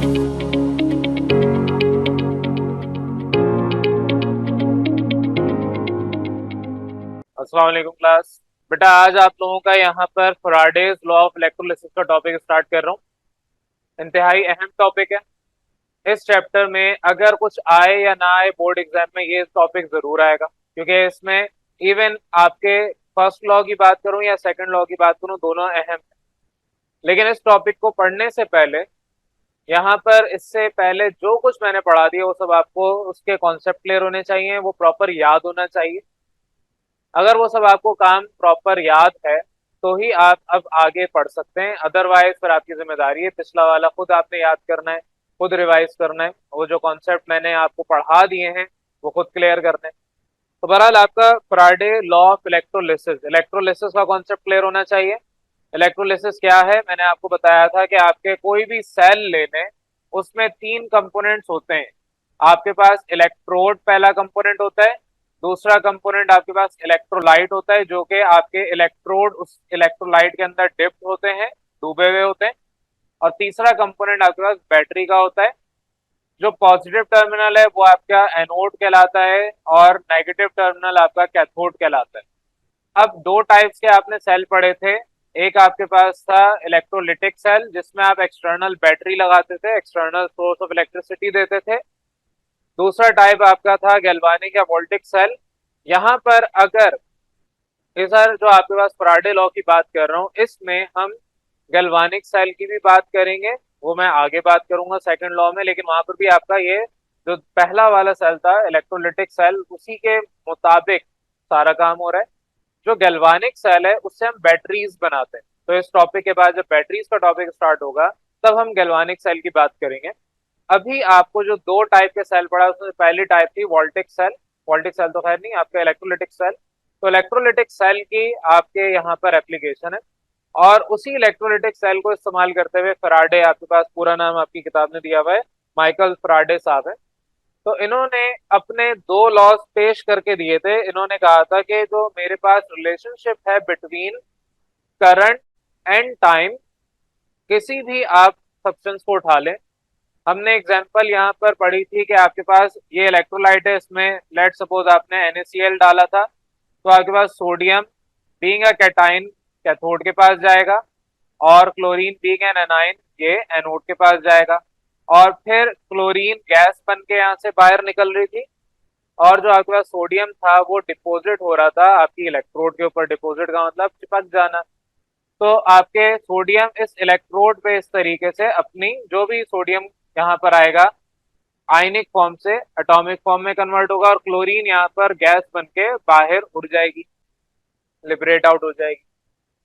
अस्सलाम वालेकुम क्लास। बेटा आज आप लोगों का यहाँ पर फैराडेज लॉ ऑफ इलेक्ट्रोलिसिस का टॉपिक स्टार्ट कर रहा हूँ। इंतहाई अहम टॉपिक है। इस चैप्टर में अगर कुछ आए या ना आए बोर्ड एग्जाम में ये टॉपिक जरूर आएगा, क्योंकि इसमें इवन आपके फर्स्ट लॉ की बात करूं या सेकंड लॉ की बात करूं, दोनों अहम है। लेकिन इस टॉपिक को पढ़ने से पहले यहाँ पर इससे पहले जो कुछ मैंने पढ़ा दिया वो सब आपको उसके कॉन्सेप्ट क्लियर होने चाहिए, वो प्रॉपर याद होना चाहिए। अगर वो सब आपको काम प्रॉपर याद है तो ही आप अब आगे पढ़ सकते हैं, अदरवाइज फिर आपकी जिम्मेदारी है पिछला वाला खुद आपने याद करना है, खुद रिवाइज करना है, वो जो कॉन्सेप्ट मैंने आपको पढ़ा दिए हैं वो खुद क्लियर करने हैं। तो बहरहाल आपका Faraday law of electrolysis, electrolysis का कॉन्सेप्ट क्लियर होना चाहिए। इलेक्ट्रोलिसिस क्या है, मैंने आपको बताया था कि आपके कोई भी सेल लेने उसमें तीन कंपोनेंट्स होते हैं। आपके पास इलेक्ट्रोड पहला कंपोनेंट होता है, दूसरा कंपोनेंट आपके पास इलेक्ट्रोलाइट होता है जो कि आपके इलेक्ट्रोड उस इलेक्ट्रोलाइट के अंदर डिप्ट होते हैं, डूबे हुए होते हैं, और तीसरा कंपोनेंट आपके पास बैटरी का होता है। जो पॉजिटिव टर्मिनल है वो आपका एनोड कहलाता है और नेगेटिव टर्मिनल आपका कैथोड कहलाता है। अब दो टाइप्स के आपने सेल पढ़े थे। एक आपके पास था इलेक्ट्रोलिटिक सेल जिसमें आप एक्सटर्नल बैटरी लगाते थे, एक्सटर्नल सोर्स ऑफ इलेक्ट्रिसिटी देते थे। दूसरा टाइप आपका था गैल्वानिक या वोल्टिक सेल। यहाँ पर अगर ये सर जो आपके पास फैराडे लॉ की बात कर रहा हूँ, इसमें हम गैल्वानिक सेल की भी बात करेंगे, वो मैं आगे बात करूंगा सेकंड लॉ में। लेकिन वहां पर भी आपका ये जो पहला वाला सेल था इलेक्ट्रोलिटिक सेल, उसी के मुताबिक सारा काम हो रहा है। जो गैल्वानिक सेल है उससे हम बैटरीज बनाते हैं। तो इस टॉपिक के बाद जब बैटरीज का टॉपिक स्टार्ट होगा तब हम गैल्वानिक सेल की बात करेंगे। अभी आपको जो दो टाइप के सेल पढ़ा उसमें पहली टाइप थी वोल्टिक सेल। वोल्टिक सेल तो खैर नहीं, आपका इलेक्ट्रोलिटिक सेल। तो इलेक्ट्रोलिटिक सेल की आपके यहाँ पर एप्लीकेशन है, और उसी इलेक्ट्रोलिटिक सेल को इस्तेमाल करते हुए फैराडे, आपके पास पूरा नाम आपकी किताब में दिया हुआ है, माइकल फैराडे साहब है। तो इन्होंने अपने दो लॉज पेश करके दिए थे। इन्होंने कहा था कि जो मेरे पास रिलेशनशिप है बिटवीन करंट एंड टाइम, किसी भी आप सब्सटेंस को उठा लें। हमने एग्जांपल यहाँ पर पढ़ी थी कि आपके पास ये इलेक्ट्रोलाइट है, इसमें लेट सपोज आपने NaCl डाला था, तो आपके पास sodium being a cation cathode के पास जाएगा, और क्लोरीन बीइंग एन एनाइन ये एनोड के पास जाएगा। और फिर क्लोरीन गैस बन के यहाँ से बाहर निकल रही थी, और जो आपके पास सोडियम था वो डिपोजिट हो रहा था आपकी इलेक्ट्रोड के ऊपर। डिपोजिट का मतलब चिपक जाना। तो आपके सोडियम इस इलेक्ट्रोड पे इस तरीके से अपनी जो भी सोडियम यहाँ पर आएगा आयनिक फॉर्म से एटॉमिक फॉर्म में कन्वर्ट होगा, और क्लोरीन यहाँ पर गैस बन के बाहर उड़ जाएगी, लिबरेट आउट हो जाएगी।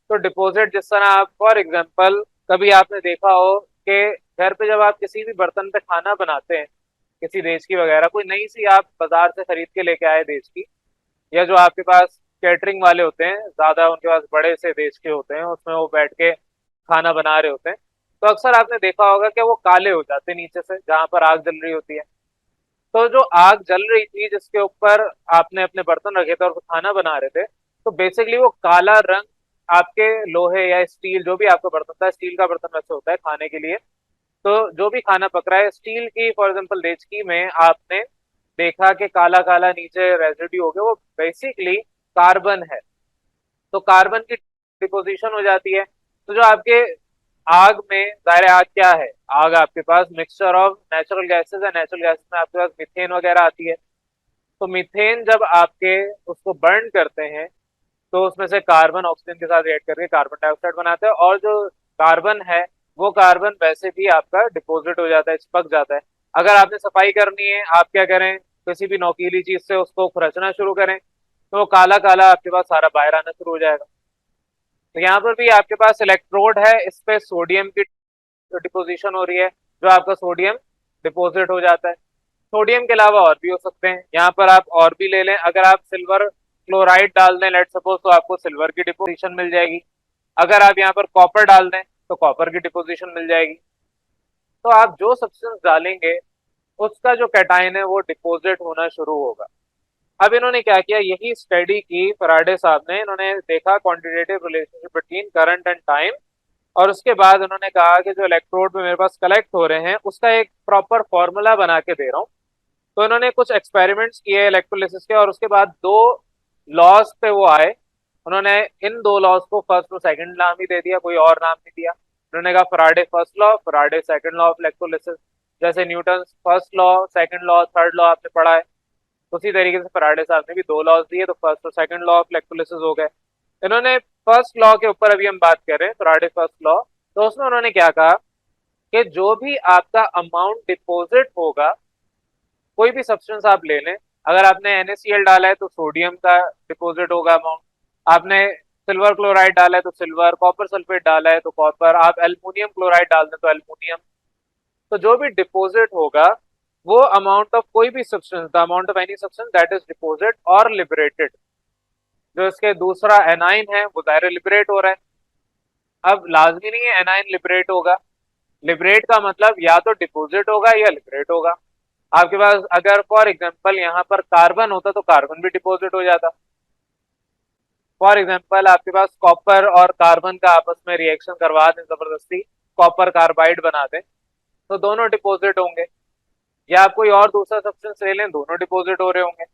तो डिपोजिट जिस तरह आप फॉर एग्जांपल कभी आपने देखा हो कि घर पे जब आप किसी भी बर्तन पे खाना बनाते हैं, किसी देश की वगैरह, कोई नई सी आप बाजार से खरीद के लेके आए देश की, या जो आपके पास कैटरिंग वाले होते हैं ज्यादा, उनके पास बड़े से देश के होते हैं, उसमें वो बैठ के खाना बना रहे होते हैं, तो अक्सर आपने देखा होगा कि वो काले हो जाते हैं नीचे से जहां पर आग जल रही होती है। तो जो आग जल रही थी जिसके ऊपर आपने अपने बर्तन रखे थे और खाना बना रहे थे, तो बेसिकली वो काला रंग आपके लोहे या स्टील, जो भी आपका बर्तन था, स्टील का बर्तन वैसे होता है खाने के लिए, तो जो भी खाना पक रहा है स्टील की फॉर एग्जाम्पल देचकी में आपने देखा कि काला काला नीचे रेजिड्यू हो गया, वो बेसिकली कार्बन है। तो कार्बन की डिपोजिशन हो जाती है। तो जो आपके आग में, जाहिर आग क्या है, आग आपके पास मिक्सचर ऑफ नेचुरल गैसेस है। नेचुरल गैसेस में आपके पास मीथेन वगैरह आती है। तो मीथेन जब आपके उसको बर्न करते हैं तो उसमें से कार्बन ऑक्सीजन के साथ रिएक्ट करके कार्बन डाइऑक्साइड बनाता है, और जो कार्बन है वो कार्बन वैसे भी आपका डिपोजिट हो जाता है, चिपक जाता है। अगर आपने सफाई करनी है, आप क्या करें, किसी भी नोकीली चीज से उसको खुरचना शुरू करें तो वो काला काला आपके पास सारा बाहर आना शुरू हो जाएगा। तो यहाँ पर भी आपके पास इलेक्ट्रोड है, इस पे सोडियम की डिपोजिशन हो रही है, जो आपका सोडियम डिपोजिट हो जाता है। सोडियम के अलावा और भी हो सकते हैं, यहाँ पर आप और भी ले लें। अगर आप सिल्वर क्लोराइड डाल दें लेट सपोज, तो आपको सिल्वर की डिपोजिशन मिल जाएगी। अगर आप यहाँ पर कॉपर डाल दें तो कॉपर की डिपोजिशन मिल जाएगी। तो आप जो सब्सटेंस डालेंगे उसका जो कैटाइन है वो डिपोजिट होना शुरू होगा। अब इन्होंने क्या किया, यही स्टडी की फैराडे साहब ने। इन्होंने देखा quantitative relationship between current and time, और उसके बाद उन्होंने कहा कि जो इलेक्ट्रोड में मेरे पास कलेक्ट हो रहे हैं उसका एक प्रॉपर फॉर्मूला बना के दे रहा हूँ। तो इन्होंने कुछ एक्सपेरिमेंट्स किए इलेक्ट्रोलिसिस के, और उसके बाद दो लॉज पे वो आए। उन्होंने इन दो लॉज को फर्स्ट और सेकंड नाम ही दे दिया, कोई और नाम नहीं दिया। उन्होंने कहा Faraday first law, Faraday second law of electrolysis. जैसे Newton first law, second law, third law आपने पढ़ा है, उसी तरीके से फराडे साहब ने भी दो लॉज दिए, तो फर्स्ट और सेकंड लॉ ऑफ इलेक्ट्रोलिसिस हो गए। इन्होंने फर्स्ट लॉ के ऊपर अभी हम बात कर रहे हैं, फराडे फर्स्ट लॉ। तो उसमें उन्होंने क्या कहा कि जो भी आपका अमाउंट डिपॉजिट होगा, कोई भी सब्सटेंस आप ले लें, अगर आपने NaCl डाला है तो सोडियम का डिपॉजिट होगा अमाउंट, आपने सिल्वर क्लोराइड डाला है तो सिल्वर, कॉपर सल्फेट डाला है तो कॉपर, आप एल्युमिनियम क्लोराइड डाल दें तो एल्युमिनियम। तो जो भी डिपॉजिट होगा वो अमाउंट ऑफ कोई भी substance, the amount of any substance that is deposit और लिबरेटेड, जो इसके दूसरा एनाइन है वो दायरे लिबरेट हो रहा है। अब लाजमी नहीं है एनाइन लिबरेट होगा, लिबरेट का मतलब या तो डिपॉजिट होगा या लिबरेट होगा। आपके पास अगर फॉर एग्जांपल यहाँ पर कार्बन होता तो कार्बन भी डिपॉजिट हो जाता। फॉर एग्जांपल आपके पास कॉपर और कार्बन का आपस में रिएक्शन करवा दें, जबरदस्ती कॉपर कार्बाइड बना दें, तो दोनों डिपॉजिट होंगे। या आप कोई और दूसरा सब्सटेंस ले लें, दोनों डिपॉजिट हो रहे होंगे।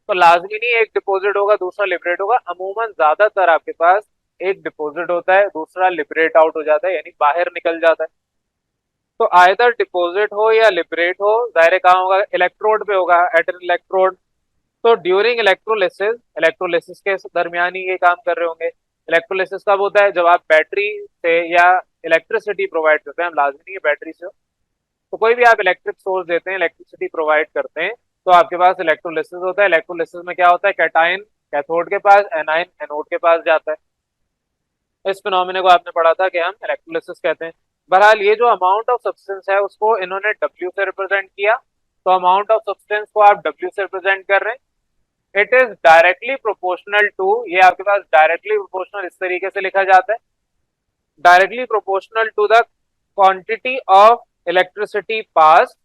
तो लाजमी नहीं एक डिपॉजिट होगा दूसरा लिबरेट होगा, अमूमन ज्यादातर आपके पास एक डिपॉजिट होता है दूसरा लिबरेट आउट हो जाता है, यानी बाहर निकल जाता है। तो आइदर डिपॉजिट हो या लिबरेट हो, दायरे कहाँ होगा, इलेक्ट्रोड पे होगा, एट एन इलेक्ट्रोड। तो ड्यूरिंग इलेक्ट्रोलिसिस, इलेक्ट्रोलिसिस के दरमियान ही ये काम कर रहे होंगे। इलेक्ट्रोलिसिस कब होता है, जब आप बैटरी से या इलेक्ट्रिसिटी प्रोवाइड करते हैं, हम लाजमी नहीं है बैटरी से, तो कोई भी आप इलेक्ट्रिक सोर्स देते हैं, इलेक्ट्रिसिटी प्रोवाइड करते हैं, तो आपके पास इलेक्ट्रोलिसिस होता है। इलेक्ट्रोलिसिस में क्या होता है, कैटाइन कैथोड के पास, एनाइन एनोड के पास जाता है। इस फिनोमिना को आपने पढ़ा था कि हम इलेक्ट्रोलिसिस कहते हैं। बहरहाल ये जो अमाउंट ऑफ सब्सटेंस है उसको इन्होंने W से रिप्रेजेंट किया, तो अमाउंट ऑफ सब्सटेंस को आप W से रिप्रेजेंट कर रहे हैं। It is directly proportional to, ये आपके पास डायरेक्टली प्रोपोर्शनल इस तरीके से लिखा जाता है, directly proportional to the quantity of electricity pass.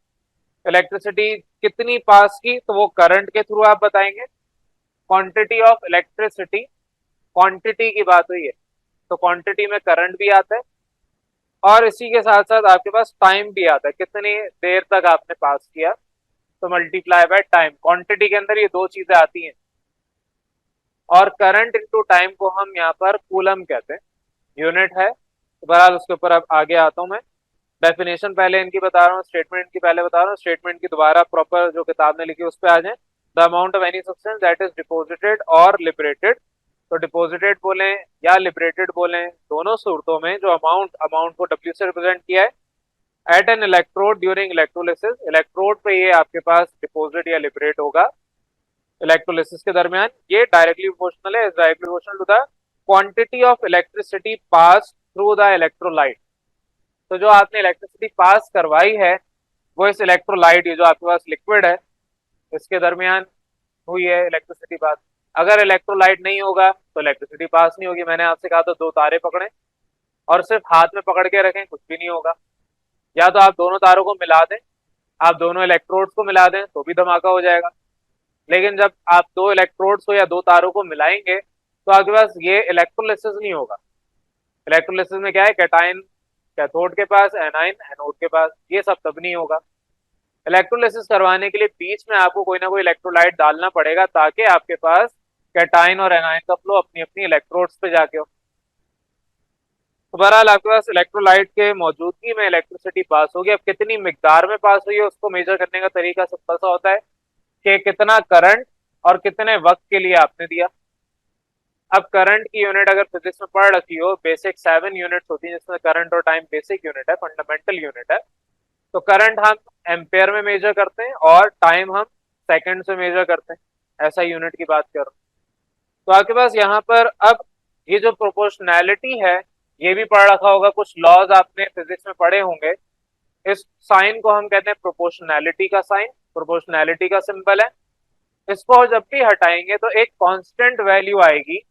Electricity कितनी पास की, तो वो करंट के थ्रू आप बताएंगे। क्वांटिटी ऑफ इलेक्ट्रिसिटी, क्वांटिटी की बात हुई है तो क्वांटिटी में करंट भी आता है, और इसी के साथ साथ आपके पास टाइम भी आता है, कितनी देर तक आपने पास किया, तो मल्टीप्लाई बाय टाइम। क्वांटिटी के अंदर ये दो चीजें आती हैं, और करंट इनटू टाइम को हम यहाँ पर कूलम कहते हैं, यूनिट है। तो बहरहाल उसके ऊपर अब आगे आता हूँ मैं। डेफिनेशन पहले इनकी बता रहा हूँ, स्टेटमेंट इनकी पहले बता रहा हूँ, स्टेटमेंट की दोबारा प्रॉपर जो किताब ने लिखी उस पर आ जाए। The amount of any substance that is deposited और लिबरेटेड, तो डिपॉजिटेड बोलें या लिबरेटेड बोलें, दोनों सूरतों में जो अमाउंट को W से रिप्रेजेंट किया है at an electrode during electrolysis, electrode पे ये आपके पास डिपॉजिट या लिबरेट होगा इलेक्ट्रोलिसिस के दरमियान। ये डायरेक्टली प्रोपोर्शनल है, directly proportional to the quantity of electricity pass through the electrolyte. तो जो आपने इलेक्ट्रिसिटी पास करवाई है वो इस इलेक्ट्रोलाइट, ये जो आपके पास लिक्विड है, इसके दरमियान हुई है इलेक्ट्रिसिटी पास। अगर इलेक्ट्रोलाइट नहीं होगा तो इलेक्ट्रिसिटी पास नहीं होगी। मैंने आपसे कहा था दो तारे पकड़ें और सिर्फ हाथ में पकड़ के रखें, कुछ भी नहीं होगा। या तो आप दोनों तारों को मिला दें, आप दोनों इलेक्ट्रोड्स को मिला दें तो भी धमाका हो जाएगा। लेकिन जब आप दो इलेक्ट्रोड्स को या दो तारों को मिलाएंगे तो आपके पास ये इलेक्ट्रोलिसिस नहीं होगा। इलेक्ट्रोलिसिस में क्या है, कैटाइन कैथोड के पास, एनाइन एनोड के पास, ये सब तब नहीं होगा। इलेक्ट्रोलिसिस करवाने के लिए बीच में आपको कोई ना कोई इलेक्ट्रोलाइट डालना पड़ेगा ताकि आपके पास कैटाइन और एनाइन का फ्लो अपनी अपनी इलेक्ट्रोड्स पे जाके हो। तो बहरहाल आपके पास इलेक्ट्रोलाइट के मौजूदगी में इलेक्ट्रिसिटी पास होगी। अब कितनी मिकदार में पास हुई है उसको मेजर करने का तरीका सिंपल सा होता है कि कितना करंट और कितने वक्त के लिए आपने दिया। अब करंट की यूनिट अगर फिजिक्स में पढ़ रखी हो, बेसिक 7 यूनिट्स होती है जिसमें करंट और टाइम बेसिक यूनिट है, फंडामेंटल यूनिट है। तो करंट हम एम्पेयर में मेजर करते हैं और टाइम हम सेकंड से मेजर करते हैं, ऐसा यूनिट की बात कर रहा हूँ। तो आपके पास यहाँ पर अब ये जो प्रोपोर्शनैलिटी है ये भी पढ़ रखा होगा, कुछ लॉज आपने फिजिक्स में पढ़े होंगे। इस साइन को हम कहते हैं प्रोपोर्शनैलिटी का साइन, प्रोपोर्शनैलिटी का सिंबल है। इसको जब भी हटाएंगे तो एक कांस्टेंट वैल्यू आएगी,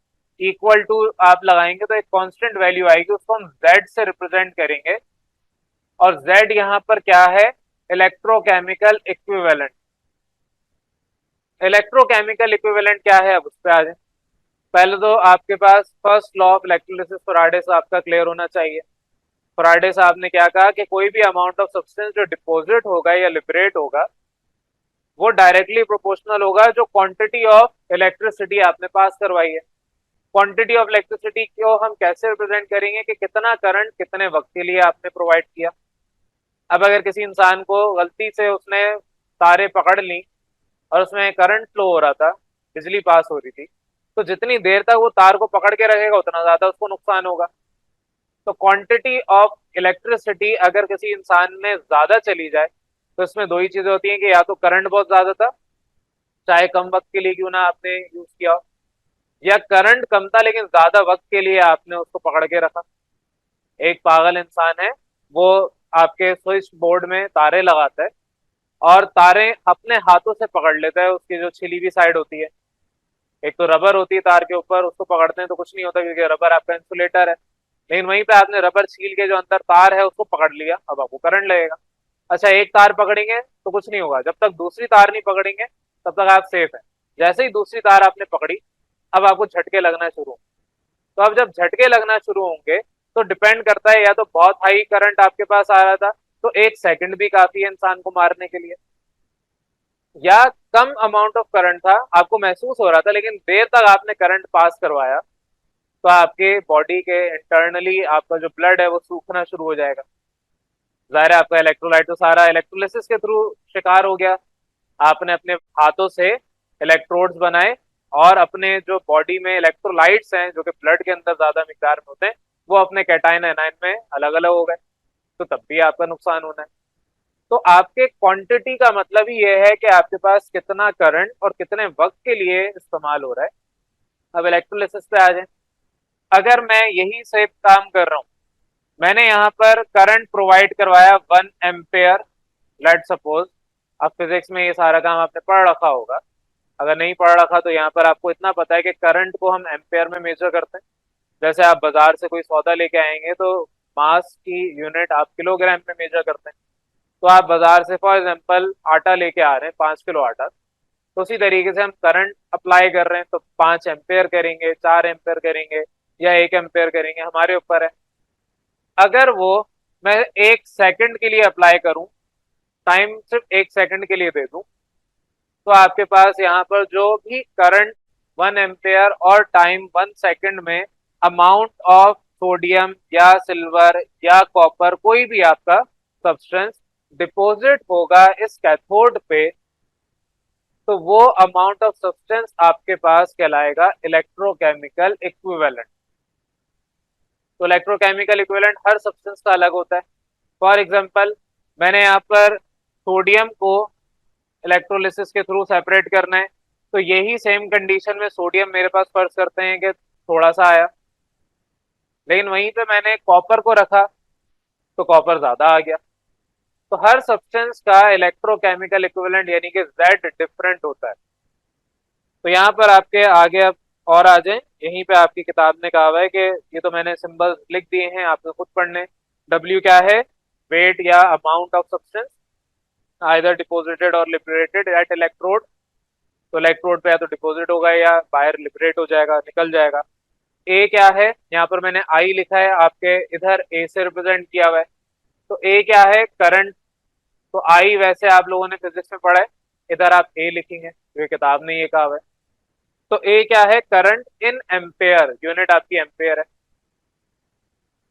इक्वल टू आप लगाएंगे तो एक कांस्टेंट वैल्यू आएगी, उसको हम Z से रिप्रेजेंट करेंगे। और Z यहाँ पर क्या है, इलेक्ट्रोकेमिकल इक्विवेलेंट। इलेक्ट्रोकेमिकल इक्विवेलेंट क्या है, अब उस पर आ जाए। पहले तो आपके पास first law of electrolysis Faraday से आपका क्लियर होना चाहिए। फराडे साहब ने क्या कहा कि कोई भी अमाउंट ऑफ सब्सटेंस जो डिपॉजिट होगा या लिबरेट होगा वो डायरेक्टली प्रोपोर्शनल होगा जो क्वांटिटी ऑफ इलेक्ट्रिसिटी आपने पास करवाई है। क्वांटिटी ऑफ इलेक्ट्रिसिटी को हम कैसे रिप्रेजेंट करेंगे कि कितना करंट कितने वक्त के लिए आपने प्रोवाइड किया। अब अगर किसी इंसान को गलती से उसने तारे पकड़ ली और उसमें करंट फ्लो हो रहा था, बिजली पास हो रही थी, तो जितनी देर तक वो तार को पकड़ के रखेगा उतना ज्यादा उसको नुकसान होगा। तो क्वांटिटी ऑफ इलेक्ट्रिसिटी अगर किसी इंसान में ज्यादा चली जाए तो इसमें दो ही चीजें होती हैं कि या तो करंट बहुत ज्यादा था, चाहे कम वक्त के लिए क्यों ना आपने यूज किया हो, या करंट कम था लेकिन ज्यादा वक्त के लिए आपने उसको पकड़ के रखा। एक पागल इंसान है, वो आपके स्विच बोर्ड में तारे लगाता है और तारे अपने हाथों से पकड़ लेता है, उसकी जो छिली हुई साइड होती है, एक तो रबर होती है तार के ऊपर, उसको पकड़ते हैं तो कुछ नहीं होता क्योंकि रबर आपका इंसुलेटर है। लेकिन वहीं पे आपने रबर छील के जो अंदर तार है उसको पकड़ लिया, अब आपको करंट लगेगा। अच्छा, एक तार पकड़ेंगे तो कुछ नहीं होगा, जब तक दूसरी तार नहीं पकड़ेंगे तब तक आप सेफ है। जैसे ही दूसरी तार आपने पकड़ी, अब आपको झटके लगना शुरू। तो अब जब झटके लगना शुरू होंगे तो डिपेंड करता है, या तो बहुत हाई करंट आपके पास आ रहा था तो 1 सेकंड भी काफी है इंसान को मारने के लिए, या कम अमाउंट ऑफ करंट था, आपको महसूस हो रहा था लेकिन देर तक आपने करंट पास करवाया तो आपके बॉडी के इंटरनली आपका जो ब्लड है वो सूखना शुरू हो जाएगा। जाहिर है आपका इलेक्ट्रोलाइट तो सारा इलेक्ट्रोलिसिस के थ्रू शिकार हो गया। आपने अपने हाथों से इलेक्ट्रोड्स बनाए और अपने जो बॉडी में इलेक्ट्रोलाइट्स हैं जो कि ब्लड के अंदर ज्यादा मिकदार में होते हैं वो अपने कैटाइन एनाइन में अलग अलग हो गए, तो तब भी आपका नुकसान होना है। तो आपके क्वांटिटी का मतलब ही यह है कि आपके पास कितना करंट और कितने वक्त के लिए इस्तेमाल हो रहा है। अब इलेक्ट्रोलिसिस पे आ जाए। अगर मैं यही से काम कर रहा हूं, मैंने यहाँ पर करंट प्रोवाइड करवाया 1 एम्पेयर, लेट सपोज। अब फिजिक्स में ये सारा काम आपने पढ़ रखा होगा, अगर नहीं पढ़ रखा तो यहाँ पर आपको इतना पता है कि करंट को हम एम्पेयर में मेजर करते हैं। जैसे आप बाजार से कोई सौदा लेके आएंगे तो मास की यूनिट आप किलोग्राम में मेजर करते हैं। तो आप बाजार से फॉर एग्जांपल आटा लेके आ रहे हैं, 5 किलो आटा, तो उसी तरीके से हम करंट अप्लाई कर रहे हैं तो 5 एम्पेयर करेंगे, 4 एम्पेयर करेंगे या 1 एम्पेयर करेंगे, हमारे ऊपर है। अगर वो मैं 1 सेकंड के लिए अप्लाई करूं, टाइम सिर्फ 1 सेकंड के लिए दे दूं, तो आपके पास यहाँ पर जो भी करंट 1 एम्पेयर और टाइम 1 सेकंड में अमाउंट ऑफ सोडियम या सिल्वर या कॉपर कोई भी आपका सब्सटेंस डिपॉजिट होगा इस कैथोड पे, तो वो अमाउंट ऑफ सब्सटेंस आपके पास कहलाएगा इलेक्ट्रोकेमिकल इक्विवेलेंट। तो इलेक्ट्रोकेमिकल इक्विवेलेंट हर सब्सटेंस का अलग होता है। फॉर एग्जांपल, मैंने यहाँ पर सोडियम को इलेक्ट्रोलिसिस के थ्रू सेपरेट करना है, तो यही सेम कंडीशन में सोडियम मेरे पास फर्ज करते हैं कि थोड़ा सा आया, लेकिन वहीं पे मैंने कॉपर को रखा तो कॉपर ज्यादा आ गया। तो हर सब्सटेंस का इलेक्ट्रोकेमिकल इक्विवेलेंट यानी कि जेड डिफरेंट होता है। तो यहाँ पर आपके आगे अब और आ जाए, यहीं पे आपकी किताब ने कहा हुआ है कि ये तो मैंने सिंबल लिख दिए हैं, आपको खुद पढ़ने। डब्ल्यू क्या है? वेट या amount of substance either deposited और लिबरेटेड एट इलेक्ट्रोड। तो इलेक्ट्रोड पे या तो डिपोजिट होगा या बाहर लिबरेट हो जाएगा, निकल जाएगा। ए क्या है? यहाँ पर मैंने आई लिखा है, आपके इधर ए से रिप्रेजेंट किया हुआ है। तो ए क्या है? करंट। तो आई वैसे आप लोगों ने फिजिक्स में पढ़ा है, इधर आप ए लिखेंगे, ये किताब ने ये कहा हुआ है। तो ए क्या है? करंट इन एम्पेयर, यूनिट आपकी एम्पेयर है।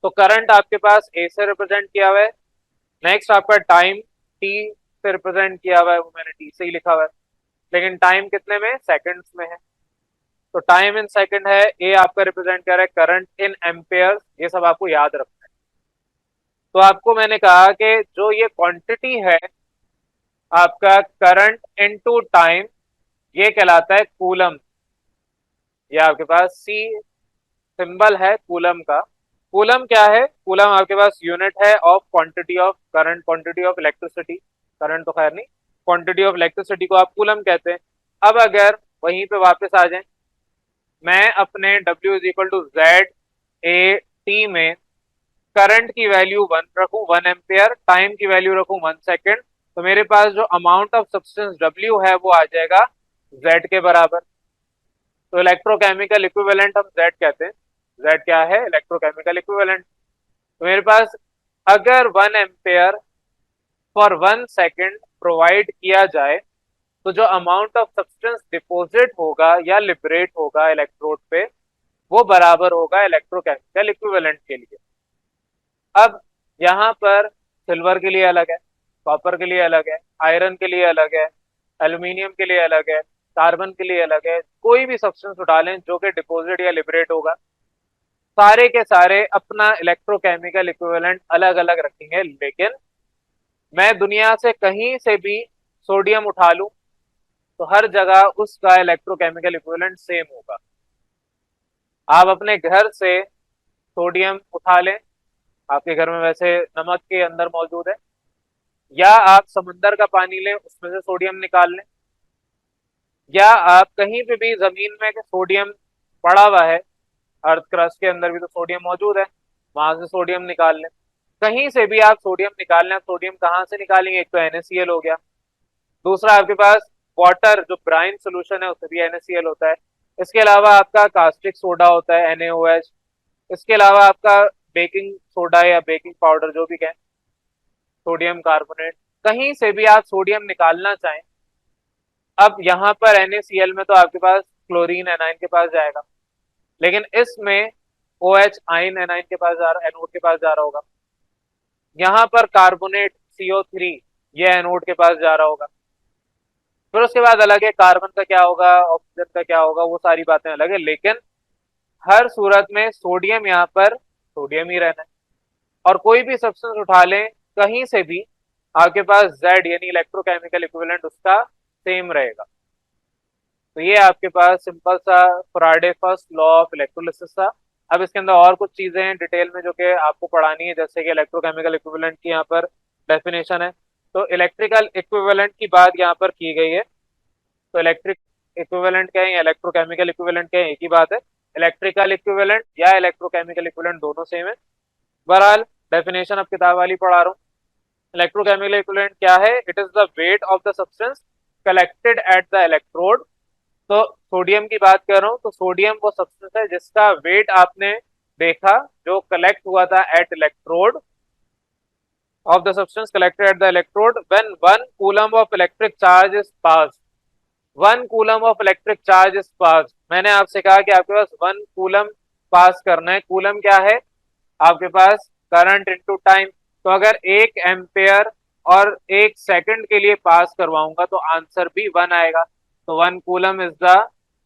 तो करंट आपके पास ए से रिप्रेजेंट किया हुआ है। नेक्स्ट आपका टाइम टी से रिप्रेजेंट किया हुआ है, वो मैंने टी से ही लिखा हुआ है, लेकिन टाइम कितने में? सेकंड्स में है। तो टाइम इन सेकंड है। ए आपका रिप्रेजेंट कर रहा है करंट इन एम्पेयर, ये सब आपको याद रखना है। तो आपको मैंने कहा कि जो ये क्वांटिटी है आपका करंट इनटू टाइम, ये कहलाता है कूलम। ये आपके पास सी सिंबल है कूलम का। कूलम क्या है? कूलम आपके पास यूनिट है of quantity of current, quantity of electricity. Current तो खैर नहीं, क्वांटिटी ऑफ इलेक्ट्रिसिटी को आप कूलम कहते हैं। अब अगर वहीं पे वापस आ जाए, मैं अपने W is equal to Z A T में करंट की वैल्यू 1 रखूं, 1 एम्पेयर, टाइम की वैल्यू रखूं 1 सेकेंड, तो मेरे पास जो अमाउंट ऑफ सब्सटेंस W है वो आ जाएगा Z के बराबर। तो इलेक्ट्रोकेमिकल इक्विवेलेंट हम Z कहते हैं। Z क्या है? Electrochemical equivalent. तो मेरे पास अगर 1 एम्पेयर फॉर 1 सेकेंड प्रोवाइड किया जाए तो जो अमाउंट ऑफ सब्सटेंस डिपॉजिट होगा या लिबरेट होगा इलेक्ट्रोड पे, वो बराबर होगा इलेक्ट्रोकेमिकल इक्विवेलेंट के लिए। अब यहाँ पर सिल्वर के लिए अलग है, कॉपर के लिए अलग है, आयरन के लिए अलग है, एल्यूमिनियम के लिए अलग है, कार्बन के लिए अलग है। कोई भी सब्सटेंस उठा लें जो कि डिपॉजिट या लिबरेट होगा, सारे के सारे अपना इलेक्ट्रोकेमिकल इक्विवेलेंट अलग अलग रखेंगे। लेकिन मैं दुनिया से कहीं से भी सोडियम उठा लूं तो हर जगह उसका इलेक्ट्रोकेमिकल इक्विवेलेंट सेम होगा। आप अपने घर से सोडियम उठा लें, आपके घर में वैसे नमक के अंदर मौजूद है, या आप समंदर का पानी लें उसमें से सोडियम निकाल लें, या आप कहीं पे भी जमीन में सोडियम पड़ा हुआ है, अर्थ क्रस्ट के अंदर भी तो सोडियम मौजूद है, वहां से सोडियम निकाल लें। कहीं से भी आप सोडियम निकाल लें। सोडियम कहाँ से निकालेंगे? एक तो NaCl हो गया, दूसरा आपके पास वाटर जो ब्राइन सोल्यूशन है उसमें भी NaCl होता है, इसके अलावा आपका कास्टिक सोडा होता है NaOH, इसके अलावा आपका बेकिंग सोडा या बेकिंग पाउडर जो भी कहें, सोडियम कार्बोनेट, कहीं से भी आप सोडियम निकालना चाहें। अब यहाँ पर NaCl में तो आपके पास क्लोरीन एनाइन के पास जाएगा, लेकिन इसमें OH आइन एनाइन के पास जा रहा, एनोड के पास जा रहा होगा। यहाँ पर कार्बोनेट CO3 ये एनोड के पास जा रहा होगा। फिर उसके बाद अलग है कार्बन का क्या होगा, ऑक्सीजन का क्या होगा, वो सारी बातें अलग है। लेकिन हर सूरत में सोडियम यहाँ पर सोडियम ही रहना है। और कोई भी सब्सटेंस उठा लें कहीं से भी, आपके पास Z यानी इलेक्ट्रोकेमिकल इक्विवेलेंट उसका सेम रहेगा। तो ये आपके पास सिंपल सा Faraday first law of electrolysis था। अब इसके अंदर और कुछ चीजें हैं डिटेल में जो कि आपको पढ़ानी है, जैसे कि इलेक्ट्रोकेमिकल इक्विवेलेंट की यहाँ पर डेफिनेशन है। तो इलेक्ट्रिकल इक्विवेलेंट की बात यहाँ पर की गई है। तो इलेक्ट्रिक इक्विवेलेंट क्या है या इलेक्ट्रोकेमिकल इक्विवेलेंट क्या है, एक ही बात है। इलेक्ट्रिकल इक्विवेलेंट या इलेक्ट्रोकेमिकल इक्विवेलेंट दोनों सेम है। बहरहाल डेफिनेशन अब किताब वाली पढ़ा रहा हूँ। इलेक्ट्रोकेमिकल इक्विवेलेंट क्या है? It is the weight of the substance collected at the electrode. तो सोडियम की बात कर रहा हूँ, तो सोडियम वो सब्सटेंस है जिसका वेट आपने देखा जो कलेक्ट हुआ था at electrode of the substance collected at the electrode when 1 coulomb of electric charge is passed. 1 coulomb of electric charge is passed. मैंने आपसे कहा कि आपके पास 1 कूलम पास करना है। कूलम क्या है? आपके पास करंट इनटू टाइम। तो अगर 1 एम्पेयर और 1 सेकंड के लिए पास करवाऊंगा तो आंसर भी 1 आएगा। तो 1 coulomb is the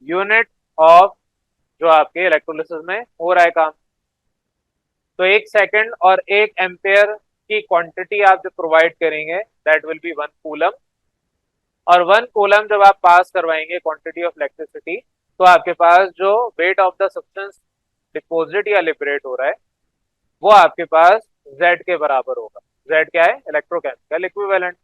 unit of जो आपके इलेक्ट्रोलिसिस में हो रहा है काम। तो 1 सेकंड और 1 एम्पेयर की क्वांटिटी आप जो प्रोवाइड करेंगे दैट विल बी 1 कूलम। और 1 कूलम जब आप पास करवाएंगे क्वांटिटी ऑफ इलेक्ट्रिसिटी, तो आपके पास जो weight of the substance deposit या लिबरेट हो रहा है वो आपके पास Z के बराबर होगा। Z क्या है? Electrochemical equivalent.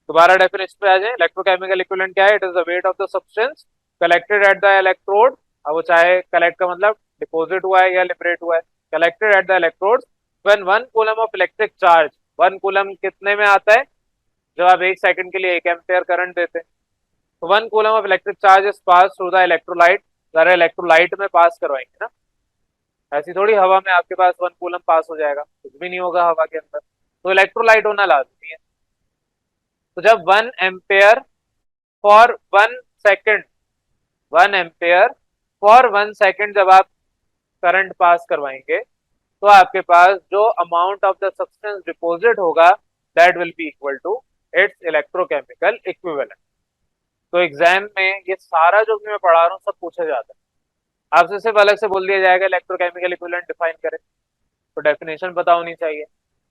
दोबारा डेफिनेशन पे आ जाए। इलेक्ट्रोकेमिकल इक्विवेलेंट क्या है? It is the weight of the substance collected at the electrode. अब वो चाहे कलेक्ट का मतलब डिपॉजिट हुआ है या लिबरेट हुआ है, collected at the electrode when 1 coulomb of electric charge. 1 coulomb कितने में आता है? जब आप 1 सेकंड के लिए 1 एम्पेयर करंट देते हैं। तो 1 coulomb of electric charge is pass through the electrolyte. जरा इलेक्ट्रोलाइट में पास करवाएंगे ना, ऐसी थोड़ी हवा में आपके पास 1 कूलम पास हो जाएगा, कुछ भी नहीं होगा हवा के अंदर। तो इलेक्ट्रोलाइट होना लाजमी है। तो जब 1 ampere for 1 second, 1 ampere for 1 second जब आप करंट पास करवाएंगे तो आपके पास जो amount of the substance deposit होगा that will be equal to its electrochemical equivalent. तो एग्जाम में ये सारा जो भी मैं पढ़ा रहा हूँ सब पूछा जाता है। आपसे सिर्फ अलग से बोल दिया जाएगा इलेक्ट्रोकेमिकल इक्विवेलेंट डिफाइन करें, तो डेफिनेशन पता होनी चाहिए।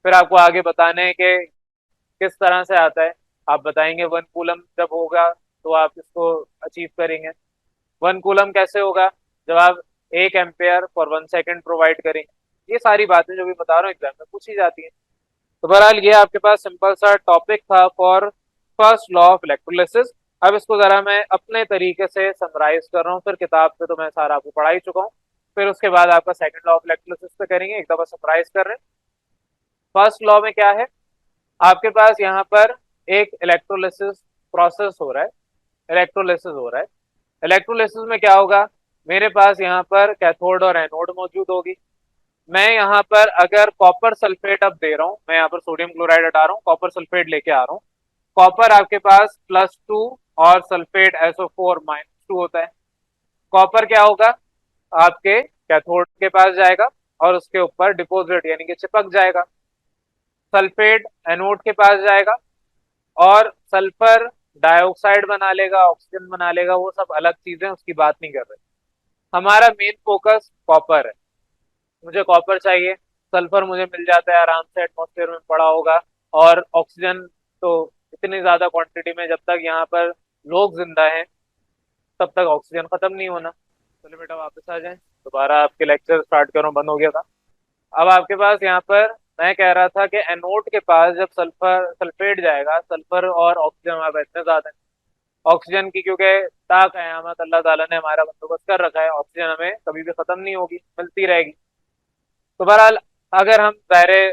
फिर आपको आगे बताने के किस तरह से आता है, आप बताएंगे 1 कूलम जब होगा तो आप इसको अचीव करेंगे। 1 कूलम कैसे होगा? जब आप 1 एम्पेयर फॉर 1 सेकंड प्रोवाइड करेंगे। ये सारी बातें जो भी बता रहा हूँ एग्जाम में पूछी जाती हैं। तो बहरहाल ये आपके पास सिंपल सा टॉपिक था for first law of electrolysis. अब इसको जरा मैं अपने तरीके से समराइज कर रहा हूँ, फिर किताब पे तो मैं सारा आपको पढ़ा ही चुका हूँ। फिर उसके बाद आपका सेकंड लॉ ऑफ इलेक्ट्रोलिसिस पे करेंगे, एक दफा समराइज कर रहे हैं। फर्स्ट लॉ में क्या है? आपके पास यहाँ पर एक इलेक्ट्रोलिसिस प्रोसेस हो रहा है, इलेक्ट्रोलिसिस हो रहा है। इलेक्ट्रोलिसिस में क्या होगा? मेरे पास यहाँ पर कैथोड और एनोड मौजूद होगी। मैं यहाँ पर अगर कॉपर सल्फेट अब दे रहा हूँ, मैं यहाँ पर सोडियम क्लोराइड हटा रहा हूँ, कॉपर सल्फेट लेके आ रहा हूँ। कॉपर आपके पास +2 और सल्फेट SO4 -2 होता है। कॉपर क्या होगा, आपके कैथोड के पास जाएगा और उसके ऊपर डिपॉजिट यानी कि चिपक जाएगा। सल्फेट एनोड के पास जाएगा और सल्फर डाइऑक्साइड बना लेगा, ऑक्सीजन बना लेगा, वो सब अलग चीजें, उसकी बात नहीं कर रहे। हमारा मेन फोकस कॉपर है। मुझे कॉपर चाहिए, सल्फर मुझे मिल जाता है आराम से, एटमॉस्फेयर में पड़ा होगा। और ऑक्सीजन तो इतनी ज्यादा क्वांटिटी में, जब तक यहाँ पर लोग जिंदा हैं तब तक ऑक्सीजन खत्म नहीं होना। चलो बेटा वापस आ जाए, दोबारा आपके लेक्चर स्टार्ट करो, बंद हो गया था। अब आपके पास यहाँ पर मैं कह रहा था कि एनोड के पास जब सल्फर सल्फेट जाएगा, सल्फर और ऑक्सीजन हमारे पास इतने ज्यादा है, ऑक्सीजन की क्योंकि ताकयामत अल्लाह ताला ने हमारा बंदोबस्त कर रखा है, ऑक्सीजन हमें कभी भी खत्म नहीं होगी, मिलती रहेगी। तो बहरहाल अगर हम सारे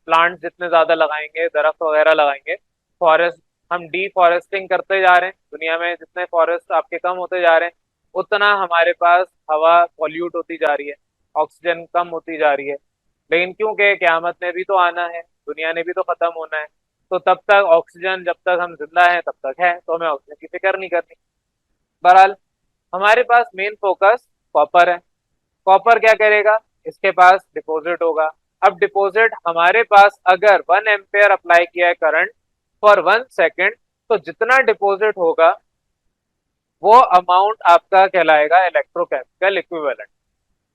प्लांट जितने ज्यादा लगाएंगे, दरख्त वगैरह लगाएंगे, फॉरेस्ट, हम डिफॉरेस्टिंग करते जा रहे हैं, दुनिया में जितने फॉरेस्ट आपके कम होते जा रहे हैं, उतना हमारे पास हवा पॉल्यूट होती जा रही है, ऑक्सीजन कम होती जा रही है। लेकिन क्योंकि क्यामत ने भी तो आना है, दुनिया ने भी तो खत्म होना है, तो तब तक ऑक्सीजन, जब तक हम जिंदा हैं तब तक है, तो हमें ऑक्सीजन की फिक्र नहीं करनी। बहरहाल हमारे पास मेन फोकस कॉपर है। कॉपर क्या करेगा, इसके पास डिपॉजिट होगा। अब डिपॉजिट हमारे पास अगर 1 एम्पेयर अप्लाई किया है करंट फॉर 1 सेकेंड, तो जितना डिपॉजिट होगा वो अमाउंट आपका कहलाएगा इलेक्ट्रोकेमिकल इक्विवेलेंट।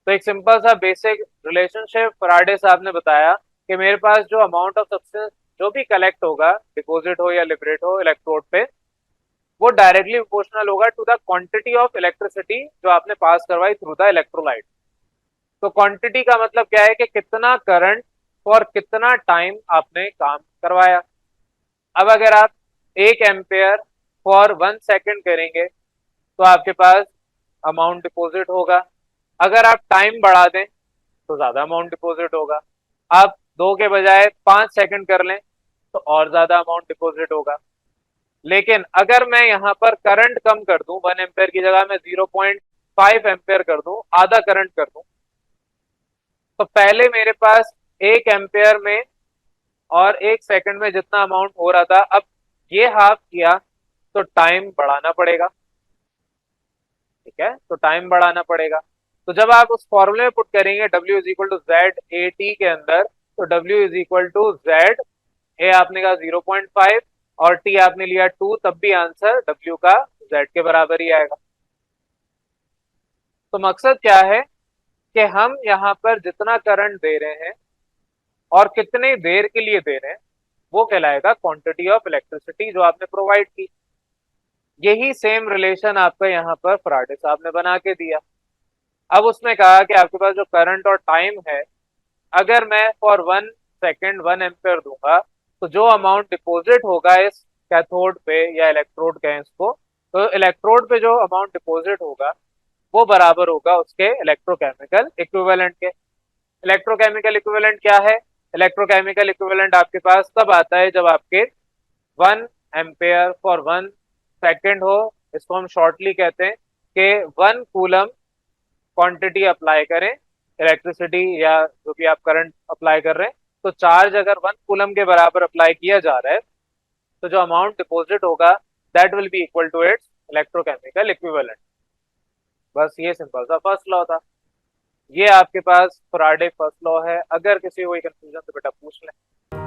तो एक सिंपल सा बेसिक रिलेशनशिप फराडे साहब ने बताया कि मेरे पास जो अमाउंट ऑफ सब्सटेंस जो भी कलेक्ट होगा, डिपॉजिट हो या लिबरेट हो इलेक्ट्रोड पे, वो डायरेक्टली प्रोपोर्शनल होगा to the quantity of electricity जो आपने पास करवाई थ्रू द इलेक्ट्रोलाइट। तो क्वांटिटी का मतलब क्या है कि कितना करंट फॉर कितना टाइम आपने काम करवाया। अब अगर आप 1 एम्पेयर फॉर 1 सेकेंड करेंगे तो आपके पास अमाउंट डिपॉजिट होगा। अगर आप टाइम बढ़ा दें तो ज्यादा अमाउंट डिपॉजिट होगा। आप 2 के बजाय 5 सेकंड कर लें तो और ज्यादा अमाउंट डिपॉजिट होगा। लेकिन अगर मैं यहाँ पर करंट कम कर दूं, 1 एम्पेयर की जगह मैं 0.5 एम्पेयर कर दूं, आधा करंट कर दूं, तो पहले मेरे पास 1 एम्पेयर में और 1 सेकंड में जितना अमाउंट हो रहा था, अब ये हाफ किया तो टाइम बढ़ाना पड़ेगा। ठीक है, तो टाइम बढ़ाना पड़ेगा। तो जब आप उस फॉर्मूले में पुट करेंगे W = Z AT के अंदर, तो W = Z, ए आपने कहा 0.5 और टी आपने लिया 2, तब भी आंसर W का Z के बराबर ही आएगा। तो मकसद क्या है कि हम यहाँ पर जितना करंट दे रहे हैं और कितने देर के लिए दे रहे हैं, वो कहलाएगा क्वांटिटी ऑफ इलेक्ट्रिसिटी जो आपने प्रोवाइड की। यही सेम रिलेशन आपका यहाँ पर फराडे साहब ने बना के दिया। अब उसने कहा कि आपके पास जो करंट और टाइम है, अगर मैं फॉर 1 सेकेंड 1 एम्पेयर दूंगा, तो जो अमाउंट डिपॉजिट होगा इस कैथोड पे या इलेक्ट्रोड कहें इसको, तो इलेक्ट्रोड पे जो अमाउंट डिपॉजिट होगा वो बराबर होगा उसके इलेक्ट्रोकेमिकल इक्विवेलेंट के। इलेक्ट्रोकेमिकल इक्विवेलेंट क्या है, इलेक्ट्रोकेमिकल इक्विवेलेंट आपके पास तब आता है जब आपके 1 एम्पेयर फॉर 1 सेकेंड हो। इसको हम शॉर्टली कहते हैं कि 1 कूलम क्वांटिटी अप्लाई करें इलेक्ट्रिसिटी या जो भी आप करंट अप्लाई कर रहे हैं, तो चार्ज अगर 1 कूलम के बराबर अप्लाई किया जा रहा है, तो जो अमाउंट डिपॉजिट होगा that will be equal to its electrochemical equivalent. बस ये सिंपल सा फर्स्ट लॉ था। ये आपके पास फराडे फर्स्ट लॉ है। अगर किसी को कोई कंफ्यूजन तो बेटा पूछ लें।